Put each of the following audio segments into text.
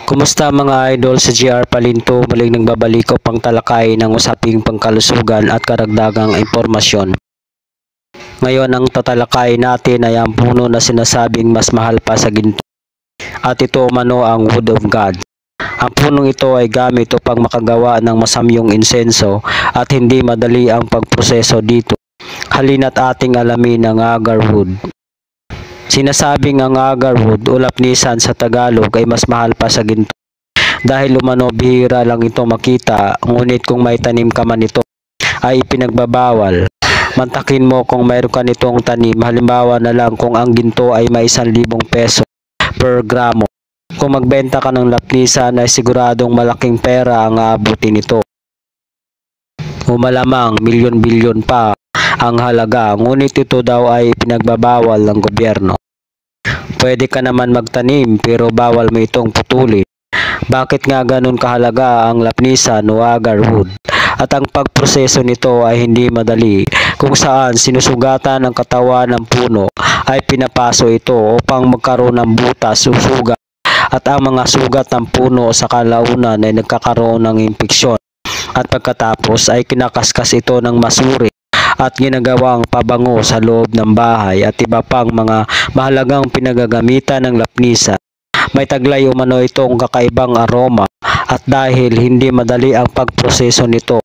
Kumusta mga idol, sa GR Palinto muling nagbabalik pang talakay ng usaping pangkalusugan at karagdagang impormasyon. Ngayon ang tatalakay natin ay ang puno na sinasabing mas mahal pa sa ginto. At ito umano ang Wood of God. Ang punong ito ay gamit upang makagawa ng masamyong insenso at hindi madali ang pagproseso dito. Halina't ating alamin ang agar wood. Sinasabing ang agar wood o lapnisan sa Tagalog ay mas mahal pa sa ginto. Dahil umano bihira lang ito makita, ngunit kung may tanim ka man ito ay ipinagbabawal. Mantakin mo kung mayroon ka nitong tanim, halimbawa na lang kung ang ginto ay may 1,000 peso per gramo. Kung magbenta ka ng lapnisan ay siguradong malaking pera ang aabutin nito. O malamang milyon-bilyon pa ang halaga, ngunit ito daw ay pinagbabawal ng gobyerno. Pwede ka naman magtanim pero bawal mo itong putulin. Bakit nga ganun kahalaga ang lapnisan o agar wood? At ang pagproseso nito ay hindi madali, kung saan sinusugatan ang katawan ng puno ay pinapaso ito upang magkaroon ng butas o sugat. At ang mga sugat ng puno sa kalaunan ay nagkakaroon ng impeksyon. At pagkatapos ay kinakaskas ito ng masuri at ginagawang pabango sa loob ng bahay at iba pang mga mahalagang pinagagamitan ng lapnisan. May taglay umano itong kakaibang aroma at dahil hindi madali ang pagproseso nito,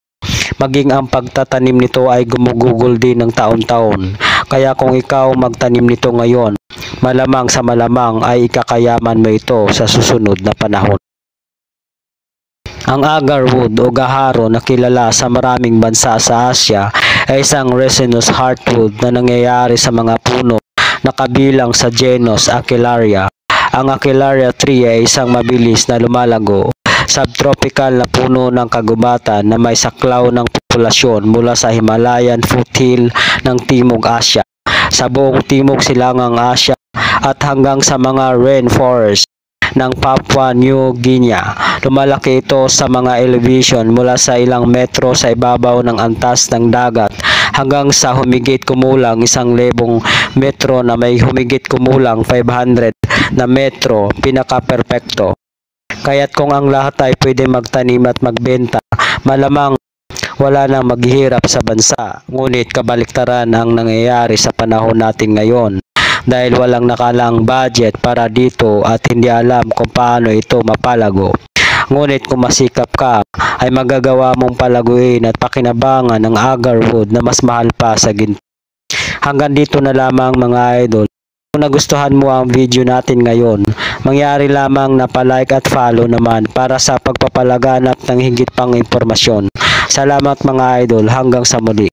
maging ang pagtatanim nito ay gumugugol din ng taon-taon. Kaya kung ikaw magtanim nito ngayon, malamang sa malamang ay ikakayaman mo ito sa susunod na panahon. Ang agar wood o gaharo na kilala sa maraming bansa sa Asia ay isang resinous heartwood na nangyayari sa mga puno na kabilang sa genus Aquilaria. Ang Aquilaria tree ay isang mabilis na lumalago, subtropical na puno ng kagubatan na may saklaw ng populasyon mula sa Himalayan foothill ng Timog Asya, sa buong Timog Silangang Asya at hanggang sa mga rainforest ng Papua New Guinea. Lumalaki ito sa mga elevation mula sa ilang metro sa ibabaw ng antas ng dagat hanggang sa humigit kumulang 1,000 metro na may humigit kumulang 500 na metro, pinaka-perpekto. Kaya't kung ang lahat ay pwede magtanim at magbenta, malamang wala nang maghihirap sa bansa. Ngunit kabaliktaran ang nangyayari sa panahon natin ngayon dahil walang nakalang budget para dito at hindi alam kung paano ito mapalago. Ngunit kung masikap ka, ay magagawa mong palaguin at pakinabangan ng agar wood na mas mahal pa sa ginto. Hanggang dito na lamang mga idol. Kung nagustuhan mo ang video natin ngayon, mangyari lamang na pa-like at follow naman para sa pagpapalaganap ng higit pang impormasyon. Salamat mga idol, hanggang sa muli.